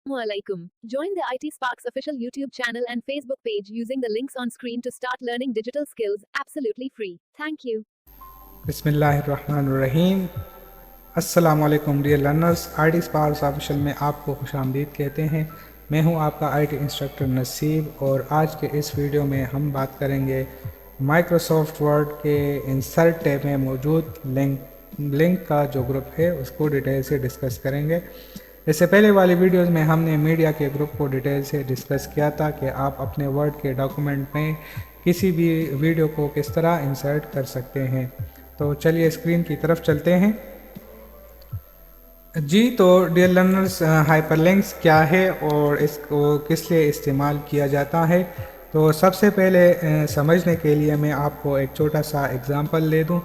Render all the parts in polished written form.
Assalamualaikum. Join the IT Sparks official YouTube channel and Facebook page using the links on screen to start learning digital skills absolutely free. Thank you. बिस्मिल्लाहिर्रहमानिर्रहीम। अस्सलाम वालेकुम dear learners, IT Sparks official में आपको खुशामदीद कहते हैं। मैं हूं आपका IT इंस्ट्रक्टर नसीब और आज के इस वीडियो में हम बात करेंगे माइक्रोसॉफ्ट वर्ड के इंसर्ट टैब में मौजूद लिंक का जो ग्रुप है उसको डिटेल से डिस्कस करेंगे। इससे पहले वाली वीडियोस में हमने मीडिया के ग्रुप को डिटेल से डिस्कस किया था कि आप अपने वर्ड के डॉक्यूमेंट में किसी भी वीडियो को किस तरह इंसर्ट कर सकते हैं। तो चलिए स्क्रीन की तरफ चलते हैं। जी तो डियर लर्नर्स, हाइपरलिंक्स क्या है और इसको किस लिए इस्तेमाल किया जाता है। तो सबसे पहले समझने के लिए मैं आपको एक छोटा सा एग्ज़ाम्पल दे दूं।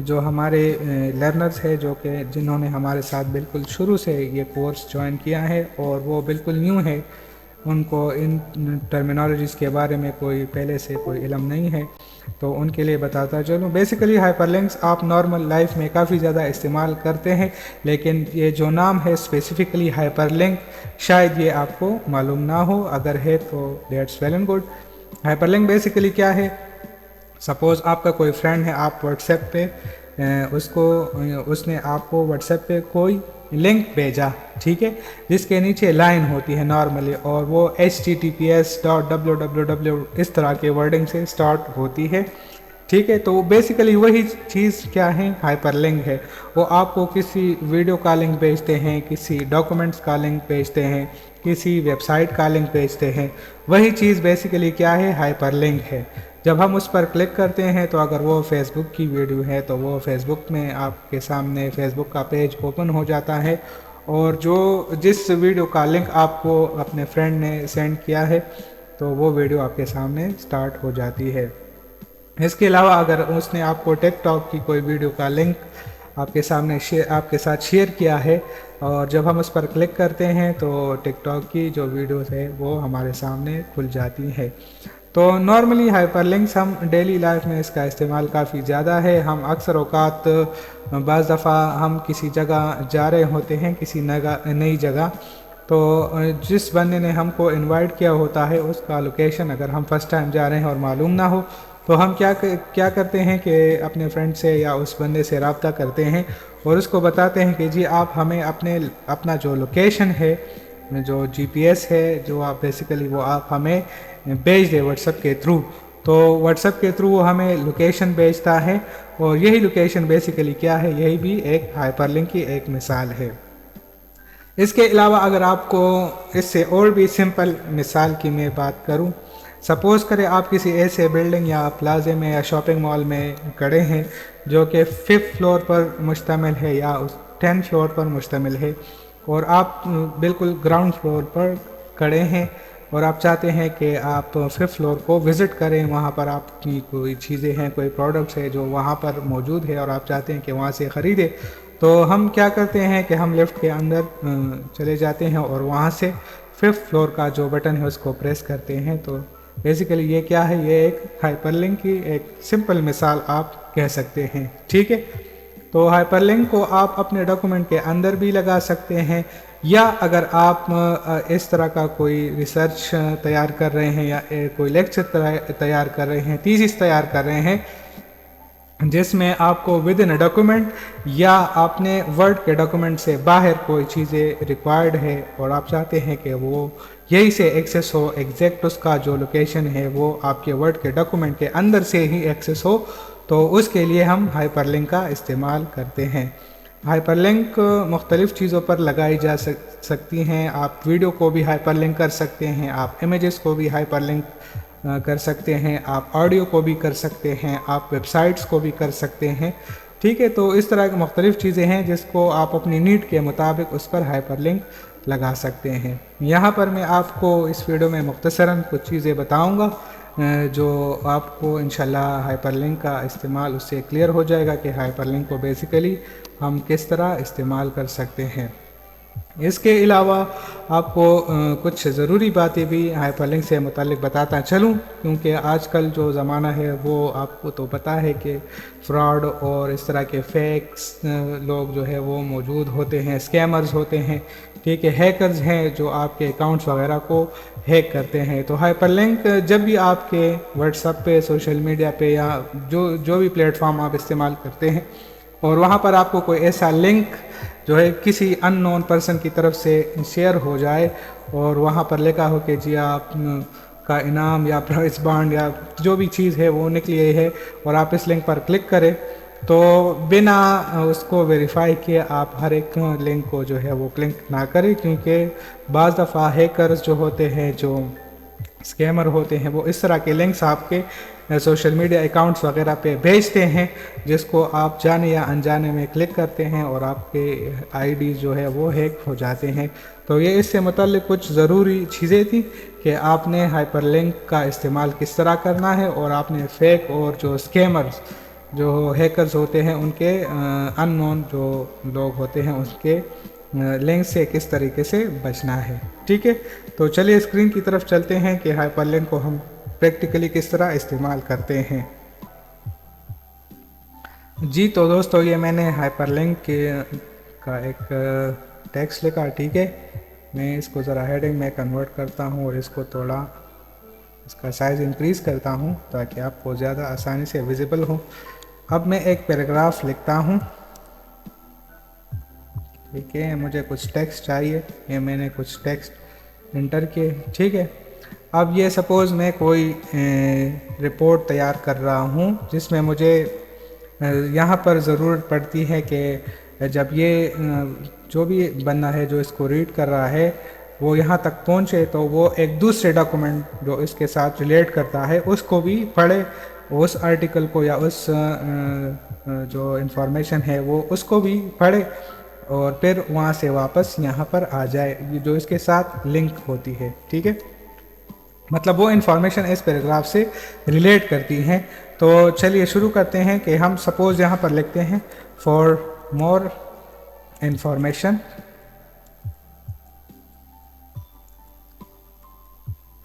जो हमारे लर्नर्स है जो कि जिन्होंने हमारे साथ बिल्कुल शुरू से ये कोर्स ज्वाइन किया है और वो बिल्कुल न्यू है, उनको इन टर्मिनोलॉजीज़ के बारे में कोई पहले से कोई इल्म नहीं है, तो उनके लिए बताता चलूँ। बेसिकली हाइपरलिंक्स आप नॉर्मल लाइफ में काफ़ी ज़्यादा इस्तेमाल करते हैं, लेकिन ये जो नाम है स्पेसिफ़िकली हाइपरलिंक शायद ये आपको मालूम ना हो। अगर है तो that's well and good. Hyperlink basically क्या है, सपोज़ आपका कोई फ्रेंड है, आप व्हाट्सएप पे उसने आपको व्हाट्सएप पे कोई लिंक भेजा, ठीक है, जिसके नीचे लाइन होती है नॉर्मली और वो https://www इस तरह के वर्डिंग से स्टार्ट होती है, ठीक है। तो बेसिकली वही चीज़ क्या है, हाइपरलिंक है। वो आपको किसी वीडियो का लिंक भेजते हैं, किसी डॉक्यूमेंट्स का लिंक भेजते हैं, किसी वेबसाइट का लिंक भेजते हैं। वही चीज़ बेसिकली क्या है, हाइपरलिंक है। जब हम उस पर क्लिक करते हैं तो अगर वो फेसबुक की वीडियो है तो वो फेसबुक में आपके सामने फेसबुक का पेज ओपन हो जाता है और जिस वीडियो का लिंक आपको अपने फ्रेंड ने सेंड किया है तो वो वीडियो आपके सामने स्टार्ट हो जाती है। इसके अलावा अगर उसने आपको टिकटॉक की कोई वीडियो का लिंक आपके साथ शेयर किया है और जब हम उस पर क्लिक करते हैं तो टिकटॉक की जो वीडियोस है वो हमारे सामने खुल जाती है। तो नॉर्मली हाइपरलिंक्स हम डेली लाइफ में इसका इस्तेमाल काफ़ी ज़्यादा है। हम अक्सर औकात बाज़ दफ़ा हम किसी जगह जा रहे होते हैं, किसी नई जगह, तो जिस बंदे ने हमको इनवाइट किया होता है उसका लोकेशन अगर हम फर्स्ट टाइम जा रहे हैं और मालूम ना हो तो हम क्या करते हैं कि अपने फ्रेंड से या उस बंदे से रब्ता करते हैं और उसको बताते हैं कि जी आप हमें अपना जो लोकेशन है, जो जीपीएस है, जो आप बेसिकली वो आप हमें भेज दे व्हाट्सएप के थ्रू। तो व्हाट्सएप के थ्रू वो हमें लोकेशन भेजता है और यही लोकेशन बेसिकली क्या है, यही भी एक हाइपरलिंक की एक मिसाल है। इसके अलावा अगर आपको इससे और भी सिंपल मिसाल की मैं बात करूं, सपोज़ करें आप किसी ऐसे बिल्डिंग या प्लाजे में या शॉपिंग मॉल में खड़े हैं जो कि 5th फ्लोर पर मुश्तमिल है या 10th फ्लोर पर मुश्तमिल है और आप बिल्कुल ग्राउंड फ्लोर पर खड़े हैं और आप चाहते हैं कि आप 5th फ्लोर को विज़िट करें। वहाँ पर आपकी कोई चीज़ें हैं, कोई प्रोडक्ट्स है जो वहाँ पर मौजूद है और आप चाहते हैं कि वहाँ से ख़रीदें। तो हम क्या करते हैं कि हम लिफ्ट के अंदर चले जाते हैं और वहाँ से 5th फ्लोर का जो बटन है उसको प्रेस करते हैं। तो बेसिकली ये क्या है, ये एक हाइपरलिंक की एक सिंपल मिसाल आप कह सकते हैं, ठीक है। तो हाइपरलिंक को आप अपने डॉक्यूमेंट के अंदर भी लगा सकते हैं या अगर आप इस तरह का कोई रिसर्च तैयार कर रहे हैं या कोई लेक्चर तैयार कर रहे हैं, थीसिस तैयार कर रहे हैं जिसमें आपको विद इन डॉक्यूमेंट या आपने वर्ड के डॉक्यूमेंट से बाहर कोई चीज़ें रिक्वायर्ड है और आप चाहते हैं कि वो यही से एक्सेस हो, एग्जैक्ट उसका जो लोकेशन है वो आपके वर्ड के डॉक्यूमेंट के अंदर से ही एक्सेस हो, तो उसके लिए हम हाइपरलिंक का इस्तेमाल करते हैं। हाइपरलिंक मुख्तलिफ़ चीज़ों पर लगाई जा सकती हैं। आप वीडियो को भी हाइपरलिंक कर सकते हैं, आप इमेजेस को भी हाइपरलिंक कर सकते हैं, आप ऑडियो को भी कर सकते हैं, आप वेबसाइट्स को भी कर सकते हैं, ठीक है। तो इस तरह की मुख्तलिफ़ चीज़ें हैं जिसको आप अपनी नीड के मुताबिक उस पर हाइपरलिंक लगा सकते हैं। यहाँ पर मैं आपको इस वीडियो में मुख्तसरन कुछ चीज़ें बताऊँगा जो आपको इंशाल्लाह हाइपरलिंक का इस्तेमाल उससे क्लियर हो जाएगा कि हाइपरलिंक को बेसिकली हम किस तरह इस्तेमाल कर सकते हैं। इसके अलावा आपको कुछ ज़रूरी बातें भी हाइपरलिंक से मुतालिक बताता चलूँ, क्योंकि आजकल जो ज़माना है वो आपको तो पता है कि फ्रॉड और इस तरह के फेक्स लोग जो है वो मौजूद होते हैं, स्कैमर्स होते हैं ठीक है, हैकर्स हैं जो आपके अकाउंट्स वगैरह को हैक करते हैं। तो हाइपर लिंक जब भी आपके व्हाट्सएप पे, सोशल मीडिया पे या जो भी प्लेटफॉर्म आप इस्तेमाल करते हैं और वहाँ पर आपको कोई ऐसा लिंक जो है किसी अननोन पर्सन की तरफ से शेयर हो जाए और वहाँ पर लिखा हो कि जी आप का इनाम या प्राइस बॉन्ड या जो भी चीज़ है वो निकली है और आप इस लिंक पर क्लिक करें, तो बिना उसको वेरीफाई किए आप हर एक लिंक को जो है वो क्लिक ना करें, क्योंकि बाज़ दफ़ा हैकर्स जो होते हैं, जो स्कैमर होते हैं, वो इस तरह के लिंक्स आपके सोशल मीडिया अकाउंट्स वगैरह पे भेजते हैं जिसको आप जाने या अनजाने में क्लिक करते हैं और आपके आईडी जो है वो हैक हो जाते हैं। तो ये इससे मुतल्लिक़ कुछ ज़रूरी चीज़ें थी कि आपने हाइपर लिंक का इस्तेमाल किस तरह करना है और आपने फेक और जो स्कैमर्स जो हैकर्स होते हैं उनके अननोन जो लोग होते हैं उसके लिंक से किस तरीके से बचना है। ठीक है, तो चलिए स्क्रीन की तरफ चलते हैं कि हाइपर लिंक को हम प्रैक्टिकली किस तरह इस्तेमाल करते हैं। जी तो दोस्तों, ये मैंने हाइपर लिंक का एक टेक्स्ट लिखा। ठीक है, मैं इसको ज़रा हेडिंग में कन्वर्ट करता हूँ और इसको थोड़ा इसका साइज़ इंक्रीज़ करता हूँ ताकि आपको ज़्यादा आसानी से विजिबल हो। अब मैं एक पैराग्राफ लिखता हूँ। ठीक है, मुझे कुछ टेक्स्ट चाहिए, ये मैंने कुछ टेक्स्ट इंटर किए। ठीक है, अब ये सपोज़ मैं कोई रिपोर्ट तैयार कर रहा हूँ जिसमें मुझे यहाँ पर ज़रूरत पड़ती है कि जब ये जो भी बंदा है जो इसको रीड कर रहा है वो यहाँ तक पहुँचे तो वो एक दूसरे डॉक्यूमेंट जो इसके साथ रिलेट करता है उसको भी पढ़े, उस आर्टिकल को या उस जो इंफॉर्मेशन है वो उसको भी पढ़े और फिर वहाँ से वापस यहाँ पर आ जाए जो इसके साथ लिंक होती है। ठीक है, मतलब वो इन्फॉर्मेशन इस पैराग्राफ से रिलेट करती हैं। तो चलिए शुरू करते हैं कि हम सपोज़ यहाँ पर लिखते हैं for more information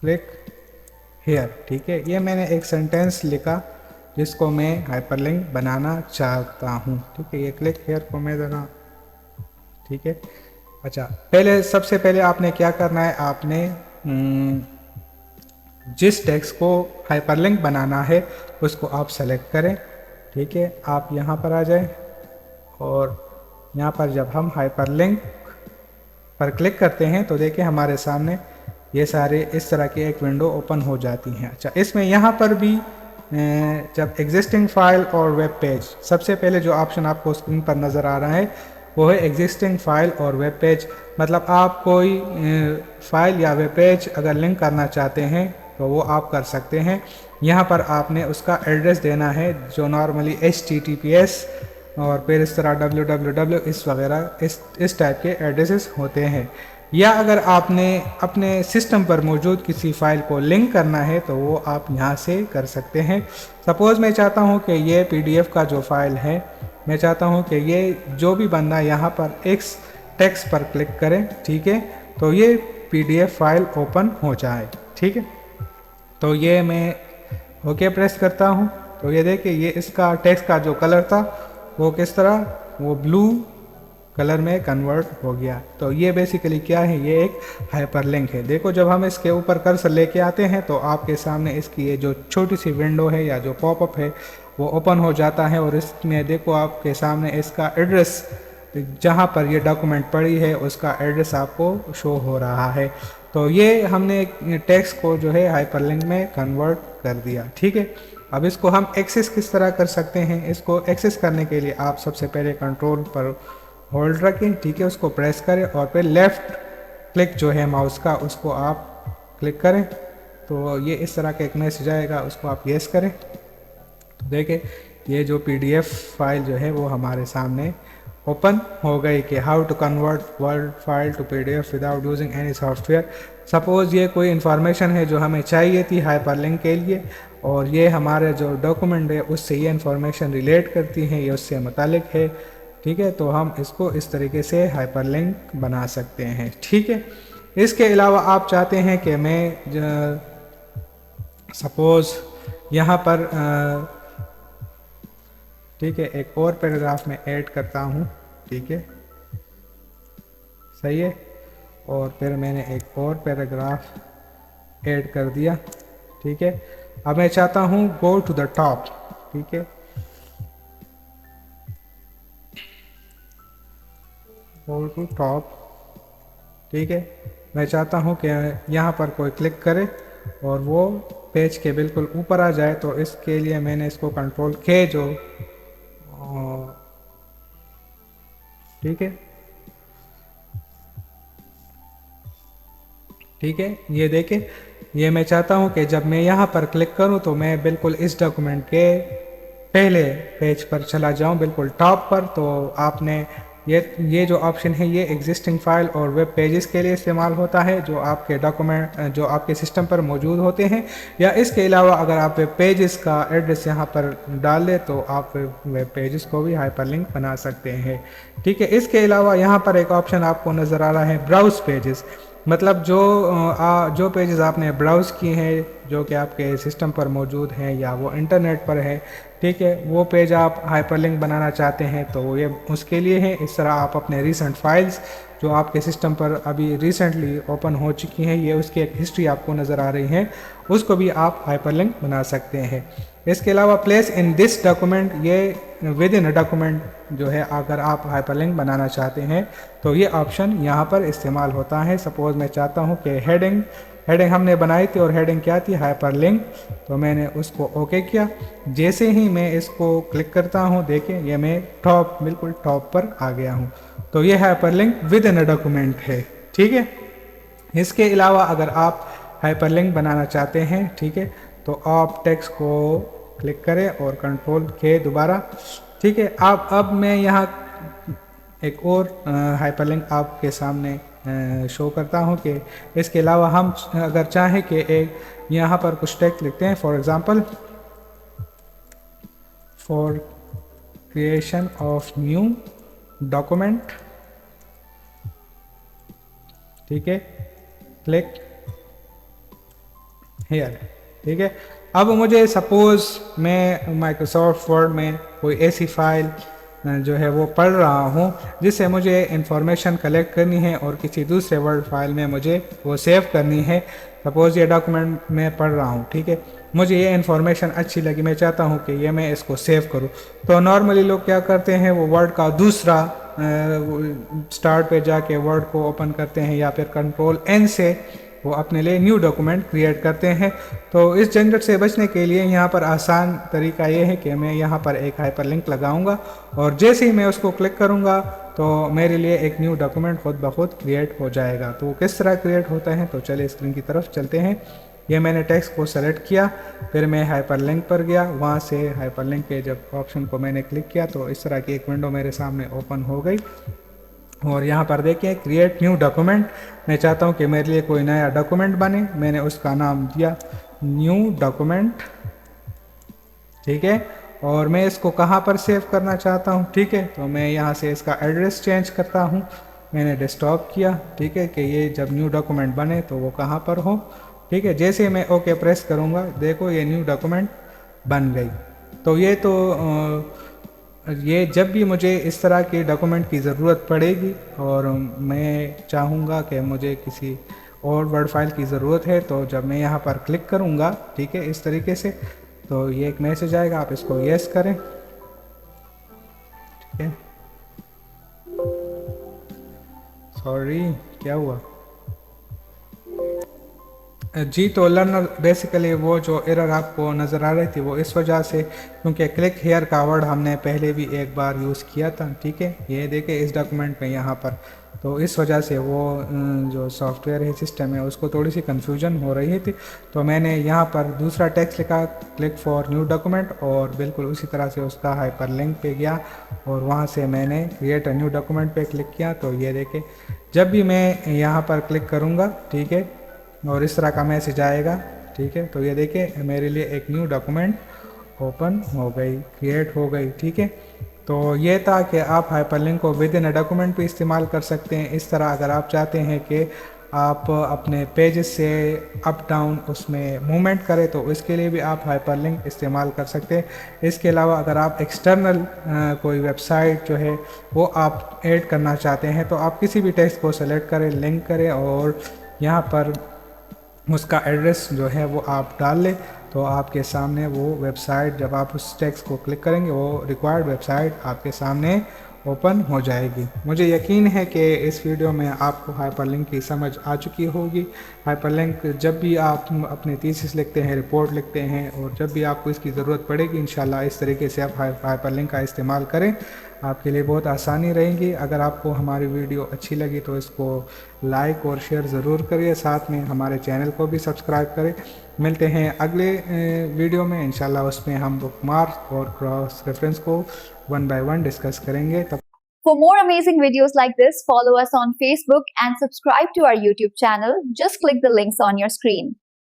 click here. ठीक है, ये मैंने एक सेंटेंस लिखा जिसको मैं हाइपरलिंक बनाना चाहता हूँ। ठीक है, ये क्लिक हेयर को मैं ज़रा, ठीक है, अच्छा सबसे पहले आपने क्या करना है, आपने जिस टेक्स्ट को हाइपरलिंक बनाना है उसको आप सेलेक्ट करें। ठीक है, आप यहाँ पर आ जाएं और यहाँ पर जब हम हाइपरलिंक पर क्लिक करते हैं तो देखिए हमारे सामने ये सारे इस तरह की एक विंडो ओपन हो जाती हैं। अच्छा, इसमें यहाँ पर भी जब एग्जिस्टिंग फाइल और वेब पेज, सबसे पहले जो ऑप्शन आपको स्क्रीन पर नज़र आ रहा है वो है एग्जिस्टिंग फाइल और वेब पेज। मतलब आप कोई फाइल या वेब पेज अगर लिंक करना चाहते हैं तो वो आप कर सकते हैं। यहाँ पर आपने उसका एड्रेस देना है जो नॉर्मली HTTPS और फिर इस तरह www इस वगैरह इस टाइप के एड्रेसेस होते हैं। या अगर आपने अपने सिस्टम पर मौजूद किसी फ़ाइल को लिंक करना है तो वो आप यहाँ से कर सकते हैं। सपोज़ मैं चाहता हूँ कि ये PDF का जो फ़ाइल है, मैं चाहता हूँ कि ये जो भी बंदा यहाँ पर X टेक्स्ट पर क्लिक करे, ठीक है, तो ये PDF फाइल ओपन हो जाए। ठीक है, तो ये मैं ओके प्रेस करता हूँ तो ये देखिए ये इसका टेक्स्ट का जो कलर था वो किस तरह, वो ब्लू कलर में कन्वर्ट हो गया। तो ये बेसिकली क्या है, ये एक हाइपरलिंक है। देखो जब हम इसके ऊपर कर्सर लेके आते हैं तो आपके सामने इसकी ये जो छोटी सी विंडो है या जो पॉपअप है वो ओपन हो जाता है और इसमें देखो आपके सामने इसका एड्रेस, जहाँ पर ये डॉक्यूमेंट पड़ी है उसका एड्रेस आपको शो हो रहा है। तो ये हमने टेक्स्ट को जो है हाइपरलिंक में कन्वर्ट कर दिया। ठीक है, अब इसको हम एक्सेस किस तरह कर सकते हैं, इसको एक्सेस करने के लिए आप सबसे पहले कंट्रोल पर होल्ड रखें। ठीक है, उसको प्रेस करें और फिर लेफ़्ट क्लिक जो है माउस का उसको आप क्लिक करें तो ये इस तरह का एक मैसेज आएगा, उसको आप यस करें। तो देखें ये जो PDF फाइल जो है वो हमारे सामने ओपन हो गई कि how to convert word file to PDF without using any software. Suppose ये कोई इन्फॉर्मेशन है जो हमें चाहिए थी हाइपरलिंक के लिए और ये हमारे जो डॉक्यूमेंट है उससे ये इन्फॉर्मेशन रिलेट करती है, ये उससे मुतालिक है। ठीक है, तो हम इसको इस तरीके से हाइपरलिंक बना सकते हैं। ठीक है, इसके अलावा आप चाहते हैं कि मैं सपोज़ यहाँ पर ठीक है एक और पैराग्राफ में ऐड करता हूँ। ठीक है, सही है, اور پھر میں نے ایک اور پیراگراف ایڈ کر دیا. ٹھیک ہے, اب میں چاہتا ہوں گو ٹو دا ٹاپ. ٹھیک ہے, گو ٹو ٹاپ. ٹھیک ہے, میں چاہتا ہوں کہ یہاں پر کوئی کلک کرے اور وہ پیج کے بالکل اوپر آ جائے. تو اس کے لیے میں نے اس کو کنٹرول کے جو ٹھیک ہے, ٹھیک ہے, یہ دیکھیں, یہ میں چاہتا ہوں کہ جب میں یہاں پر کلک کروں تو میں بالکل اس ڈاکومنٹ کے پہلے پیج پر چلا جاؤں, بالکل ٹاپ پر. تو آپ نے یہ جو آپشن ہے یہ ایگزسٹنگ فائل اور ویب پیجز کے لیے استعمال ہوتا ہے جو آپ کے ڈاکومنٹ جو آپ کے سسٹم پر موجود ہوتے ہیں. یا اس کے علاوہ اگر آپ ویب پیجز کا ایڈریس یہاں پر ڈال دیں تو آپ ویب پیجز کو بھی ہائپر لنک بنا سکتے ہیں. ٹھیک ہے, اس کے علاوہ یہاں پر ایک آپشن آپ کو نظر آ رہا ہے براؤز پیجز. مطلب جو پیجز آپ نے براؤز کیے ہیں جو کہ آپ کے سسٹم پر موجود ہیں یا وہ انٹرنیٹ پر ہے, ٹھیک ہے, وہ پیج آپ ہائپر لنک بنانا چاہتے ہیں تو یہ اس کے لیے ہے. اس طرح آپ اپنے ریسنٹ فائلز جو آپ کے سسٹم پر ابھی ریسنٹلی اوپن ہو چکی ہیں, یہ اس کی ایک ہسٹری آپ کو نظر آ رہی ہے, اس کو بھی آپ ہائپر لنک بنا سکتے ہیں. اس کے علاوہ پلیس ان دس ڈاکومنٹ, یہ ود ان ڈاکومنٹ جو ہے اگر آپ ہائپر لنک بنانا چاہتے ہیں تو یہ آپشن یہاں پر استعمال ہوتا ہے. سپوز میں چاہتا ہوں کہ ہیڈنگ ہم نے بنائی تھی اور ہیڈنگ کیا تھی, ہائپر لنک, تو میں نے اس کو اوکے کیا. جیسے ہی میں اس کو کلک کرتا ہوں, دیکھیں یہ میں بالکل ٹاپ پر آ گیا ہوں. تو یہ hyper link with in document ہے. ٹھیک ہے, اس کے علاوہ اگر آپ ہائپر لنک بنانا چاہتے ہیں, ٹھیک ہے, تو آپ ٹیکسٹ کو کلک کریں اور کنٹرول کے دوبارہ. ٹھیک ہے, اب میں یہاں ایک اور ہائپر لنک آپ کے سامنے شو کرتا ہوں کہ اس کے علاوہ ہم اگر چاہیں کہ ایک یہاں پر کچھ ٹیکسٹ لکھتے ہیں, for example for creation of new document. ٹھیک ہے, کلک ہیئر. ٹھیک ہے, اب مجھے سپوز میں مائکروسافٹ ورڈ میں کوئی ایسی فائل جو ہے وہ پڑھ رہا ہوں جس سے مجھے انفارمیشن کلیکٹ کرنی ہے اور کسی دوسرے ورڈ فائل میں مجھے وہ سیو کرنی ہے. سپوز یہ ڈاکومنٹ میں پڑھ رہا ہوں, ٹھیک ہے, مجھے یہ انفارمیشن اچھی لگی, میں چاہتا ہوں کہ یہ میں اس کو سیو کروں. تو نارملی لوگ کیا کرتے ہیں, وہ ورڈ کا دوسرا سٹارٹ پہ جا کے ورڈ کو اوپن کرتے ہیں یا پھر کنٹرول این سے وہ اپنے لیے نیو ڈاکومنٹ کریٹ کرتے ہیں. تو اس جھنجھٹ سے بچنے کے لیے یہاں پر آسان طریقہ یہ ہے کہ میں یہاں پر ایک ہائپر لنک لگاؤں گا اور جیسے ہی میں اس کو کلک کروں گا تو میرے لیے ایک نیو ڈاکومنٹ خود بخود کریٹ ہو جائے گا. تو وہ کس طرح کریٹ ہوتا ہے, تو چلے اسکرین کی طرف چلتے ہیں. یہ میں نے ٹیکسٹ کو سلیکٹ کیا, پھر میں ہائپر لنک پر گیا, وہاں سے ہائپر لنک کے جب آپشن کو میں نے کلک کیا تو اس طرح کی ایک ونڈو میرے سامنے اوپن ہو گئی. اور یہاں پر دیکھیں کریٹ نیو ڈاکومنٹ, میں چاہتا ہوں کہ میرے لیے کوئی نیا ڈاکومنٹ بنے, میں نے اس کا نام دیا نیو ڈاکومنٹ. ٹھیک ہے, اور میں اس کو کہاں پر سیو کرنا چاہتا ہوں, ٹھیک ہے, تو میں یہاں سے اس کا ایڈریس چینج کرتا ہوں. میں نے ڈیسک ٹاپ کیا, ٹھیک ہے, کہ یہ جب نیو ڈاکومنٹ بنے تو وہ کہاں پر ہو. ٹھیک ہے, جیسے میں اوکے پریس کروں گا, دیکھو یہ نیو ڈاکومنٹ بن گئی. تو یہ جب بھی مجھے اس طرح کے ڈاکومنٹ کی ضرورت پڑے گی اور میں چاہوں گا کہ مجھے کسی اور ورڈ فائل کی ضرورت ہے, تو جب میں یہاں پر کلک کروں گا, ٹھیک ہے, اس طریقے سے, تو یہ ایک میسج آئے گا, آپ اس کو یس کریں. ٹھیک ہے, سوری کیا ہوا جی. تو لرنر بیسیکلی وہ جو ایرر آپ کو نظر آ رہی تھی وہ اس وجہ سے کیونکہ کلک ہیئر کا ورڈ ہم نے پہلے بھی ایک بار یوز کیا تھا. ٹھیک ہے, یہ دیکھیں اس ڈاکومنٹ میں یہاں پر, تو اس وجہ سے وہ جو سافٹ ویئر ہے سسٹم ہے اس کو تھوڑی سی کنفیوژن ہو رہی تھی. تو میں نے یہاں پر دوسرا ٹیکسٹ لکھا, کلک فار نیو ڈاکومنٹ, اور بالکل اسی طرح سے اس کا ہائپر لنک پہ گیا اور وہاں سے میں نے کریٹ اے نیو ڈاکومنٹ پہ کلک کیا. تو یہ دیکھیں جب بھی میں یہاں پر کلک کروں گا, ٹھیک ہے, اور اس طرح کا میسج آئے گا. ٹھیک ہے, تو یہ دیکھیں میرے لیے ایک نیو ڈاکومنٹ اوپن ہو گئی, کریٹ ہو گئی. ٹھیک ہے, تو یہ تھا کہ آپ ہائپر لنک کو ود ان اے ڈاکومنٹ پہ استعمال کر سکتے ہیں. اس طرح اگر آپ چاہتے ہیں کہ آپ اپنے پیجز سے اپ ڈاؤن اس میں موومنٹ کریں تو اس کے لیے بھی آپ ہائپر لنک استعمال کر سکتے ہیں. اس کے علاوہ اگر آپ ایکسٹرنل کوئی ویب سائٹ جو ہے وہ آپ ایڈ کرنا چاہتے ہیں تو آپ کسی بھی ٹیکسٹ کو سلیکٹ کریں, لنک کریں اور یہاں پر اس کا ایڈریس جو ہے وہ آپ ڈال لیں تو آپ کے سامنے وہ ویب سائٹ, جب آپ اس ٹیکسٹ کو کلک کریں گے وہ ریکوائرڈ ویب سائٹ آپ کے سامنے اوپن ہو جائے گی. مجھے یقین ہے کہ اس ویڈیو میں آپ کو ہائپر لنک کی سمجھ آ چکی ہوگی. ہائپر لنک جب بھی آپ اپنے تھیسس لکھتے ہیں, رپورٹ لکھتے ہیں اور جب بھی آپ کو اس کی ضرورت پڑے گی انشاءاللہ اس طریقے سے آپ ہائپر لنک کا استعمال کریں, آپ کے لیے بہت آسانی رہیں گی. اگر آپ کو ہماری ویڈیو اچھی لگی تو اس کو لائک اور شیئر ضرور کریے, ساتھ میں ہمارے چینل کو بھی سبسکرائب کریں. ملتے ہیں اگلے ویڈیو میں انشاءاللہ, اس میں ہم بک مارک اور کراس ریفرنس کو 1 by 1 ڈسکس کریں گے. For more amazing videos like this, follow us on Facebook and subscribe to our YouTube channel. Just click the links on your screen.